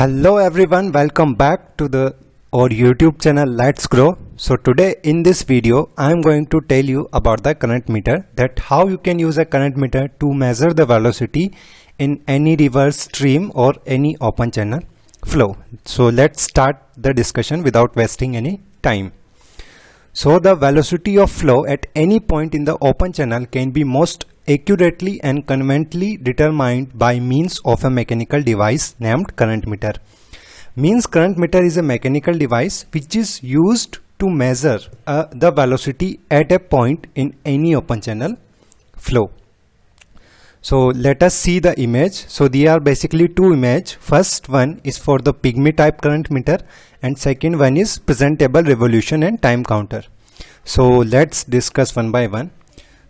Hello everyone, welcome back to our YouTube channel Let's Grow. So today in this video I am going to tell you about the current meter, that how you can use a current meter to measure the velocity in any river, stream or any open channel flow. So let's start the discussion without wasting any time. So the velocity of flow at any point in the open channel can be most accurately and conveniently determined by means of a mechanical device named current meter. Means current meter is a mechanical device which is used to measure the velocity at a point in any open channel flow. So let us see the image. So there are basically two images. First one is for the pygmy type current meter and second one is presentable revolution and time counter. So let's discuss one by one.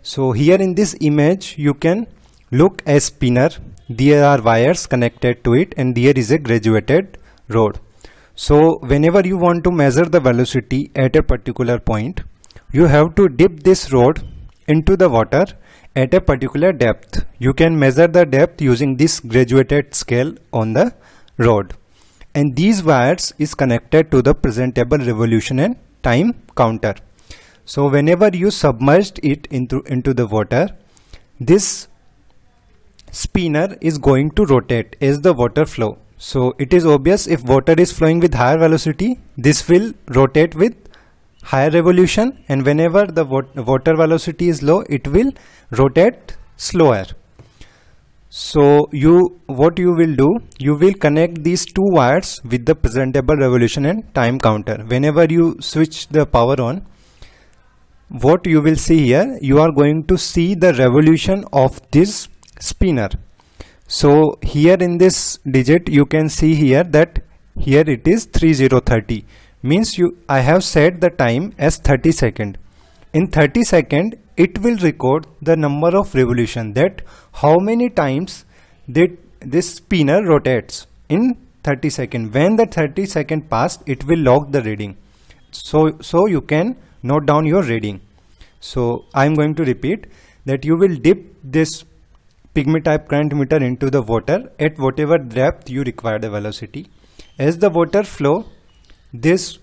So here in this image you can look a spinner. There are wires connected to it and there is a graduated rod. So whenever you want to measure the velocity at a particular point, you have to dip this rod into the water at a particular depth. You can measure the depth using this graduated scale on the rod, and these wires is connected to the presentable revolution and time counter. So whenever you submerged it into the water, this spinner is going to rotate as the water flow. So it is obvious, if water is flowing with higher velocity, this will rotate with higher revolution, and whenever the water velocity is low, it will rotate slower. So what you will do, you will connect these two wires with the presentable revolution and time counter. Whenever you switch the power on, what you will see here, you are going to see the revolution of this spinner. So here in this digit you can see here that here it is 3030, means I have set the time as 30 seconds. In 30 seconds it will record the number of revolution, that how many times this spinner rotates in 30 seconds. When the 30 seconds passed, it will log the reading. So you can note down your reading. So I am going to repeat that you will dip this pygmy type current meter into the water at whatever depth you require the velocity. As the water flow, this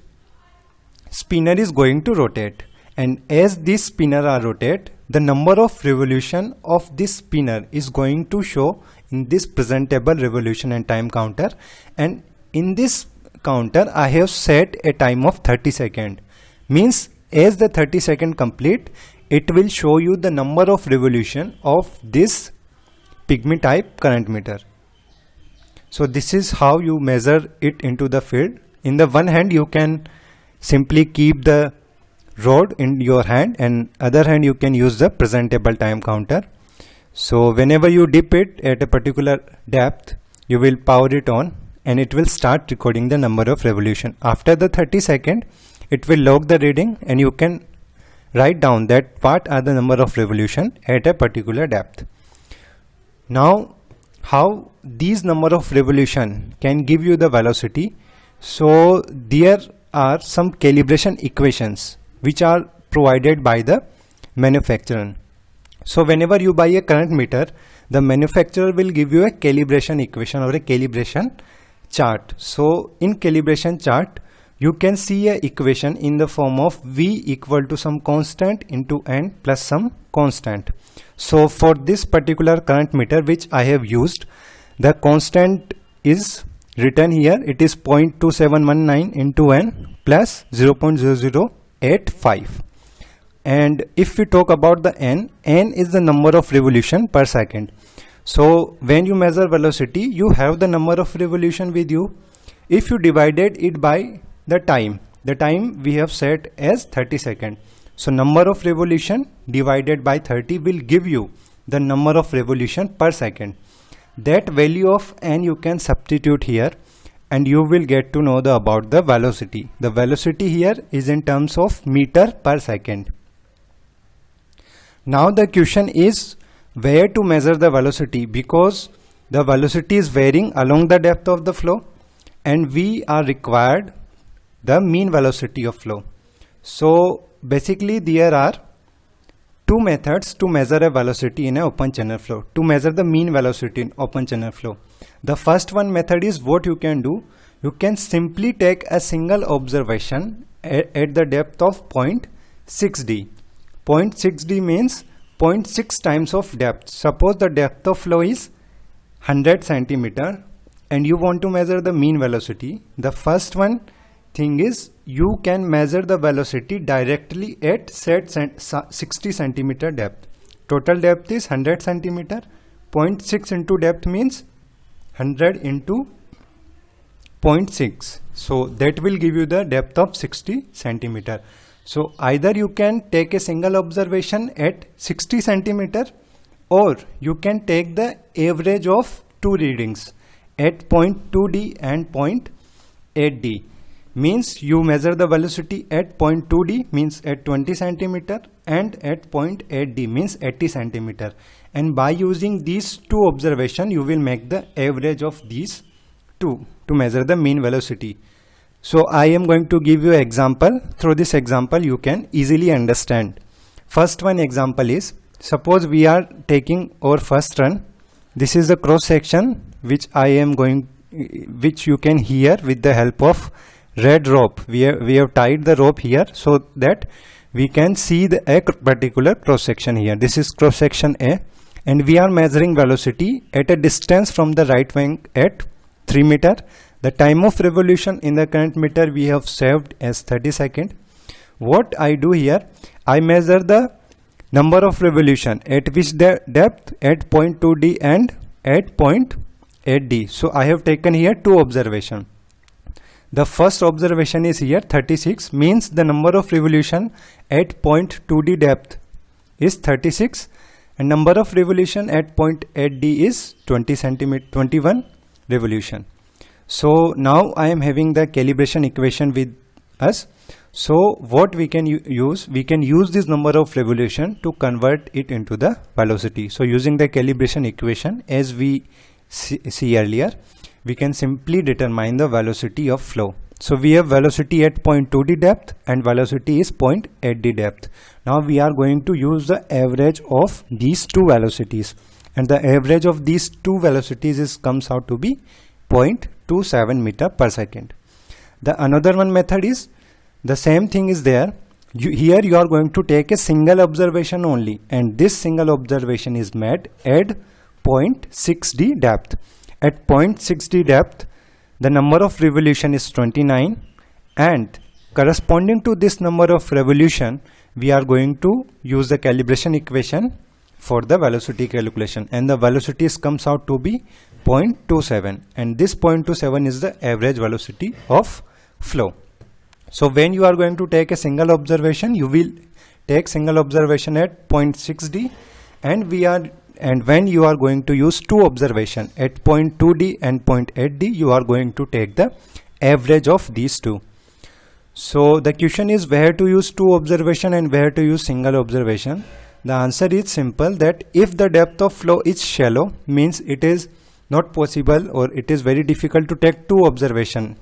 spinner is going to rotate, and as this spinner are rotate, the number of revolution of this spinner is going to show in this presentable revolution and time counter, and in this counter I have set a time of 30 seconds. Means as the 30 seconds complete, it will show you the number of revolution of this pygmy type current meter. So this is how you measure it into the field. In the one hand you can simply keep the rod in your hand, and other hand you can use the presentable time counter. So whenever you dip it at a particular depth, you will power it on and it will start recording the number of revolution. After the 30 seconds, it will log the reading and you can write down that what are the number of revolution at a particular depth. Now how these number of revolution can give you the velocity? So there are some calibration equations which are provided by the manufacturer. So whenever you buy a current meter, the manufacturer will give you a calibration equation or a calibration chart. So in calibration chart, you can see a equation in the form of V equal to some constant into N plus some constant. So for this particular current meter which I have used, the constant is written here. It is 0.2719 into N plus 0.0085. And if we talk about the N is the number of revolution per second. So when you measure velocity, you have the number of revolution with you. If you divided it by the time we have set as 30 seconds. So number of revolution divided by 30 will give you the number of revolution per second. That value of N you can substitute here and you will get to know about the velocity. The velocity here is in terms of meter per second. Now the question is where to measure the velocity, because the velocity is varying along the depth of the flow and we are required the mean velocity of flow. So basically there are two methods to measure a velocity in an open channel flow, to measure the mean velocity in open channel flow. The first one method is what you can do. You can simply take a single observation at the depth of 0.6d. 0.6d means 0.6 times of depth. Suppose the depth of flow is 100 centimeter and you want to measure the mean velocity. The first one thing is you can measure the velocity directly at set 60 centimeter depth. Total depth is 100 centimeter. 0.6 into depth means 100 into 0.6. So that will give you the depth of 60 centimeter. So either you can take a single observation at 60 centimeter or you can take the average of two readings at 0.2d and 0.8d. Means you measure the velocity at 0.2d means at 20 centimeter and at 0.8d means 80 centimeter. And by using these two observations you will make the average of these two to measure the mean velocity. So I am going to give you an example. Through this example you can easily understand. First one example is, suppose we are taking our first run. This is the cross section which which you can hear with the help of red rope. We have tied the rope here so that we can see a particular cross section here. This is cross section A and we are measuring velocity at a distance from the right wing at 3 meter. The time of revolution in the current meter we have saved as 30 seconds. What I do here, I measure the number of revolution at which the depth at 0.2d and at 0.8d. So I have taken here two observations. The first observation is here 36 means the number of revolution at 0.2d depth is 36 and number of revolution at 0.8d is 21 revolution. So now I am having the calibration equation with us. So what we can use this number of revolution to convert it into the velocity. So using the calibration equation as we see earlier, we can simply determine the velocity of flow. So we have velocity at 0.2d depth and velocity is 0.8d depth. Now we are going to use the average of these two velocities and the average of these two velocities comes out to be 0.27 meter per second. The another one method is the same thing is there. Here you are going to take a single observation only and this single observation is made at 0.6d depth. At 0.6d depth the number of revolution is 29 and corresponding to this number of revolution we are going to use the calibration equation for the velocity calculation and the velocity comes out to be 0.27 and this 0.27 is the average velocity of flow. So when you are going to take a single observation, you will take single observation at 0.6d and when you are going to use two observation at 0.2d and 0.8d, you are going to take the average of these two. So the question is where to use two observation and where to use single observation. The answer is simple, that if the depth of flow is shallow means it is not possible or it is very difficult to take two observation.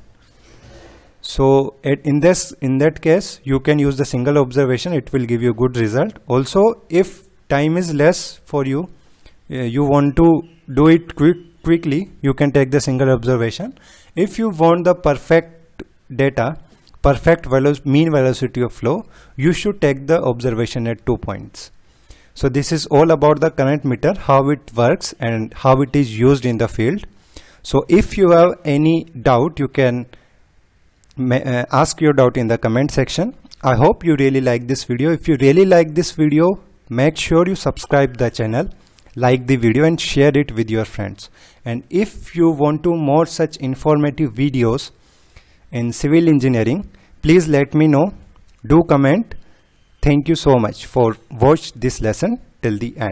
So in that case you can use the single observation, it will give you good result. Also if time is less for you, you want to do it quickly, you can take the single observation. If you want the perfect data, perfect mean velocity of flow, you should take the observation at 2 points. So this is all about the current meter, how it works and how it is used in the field. So if you have any doubt, you can ask your doubt in the comment section. I hope you really like this video. If you really like this video, make sure you subscribe the channel, like the video and share it with your friends. And if you want to more such informative videos in civil engineering, please let me know. Do comment. Thank you so much for watch this lesson till the end.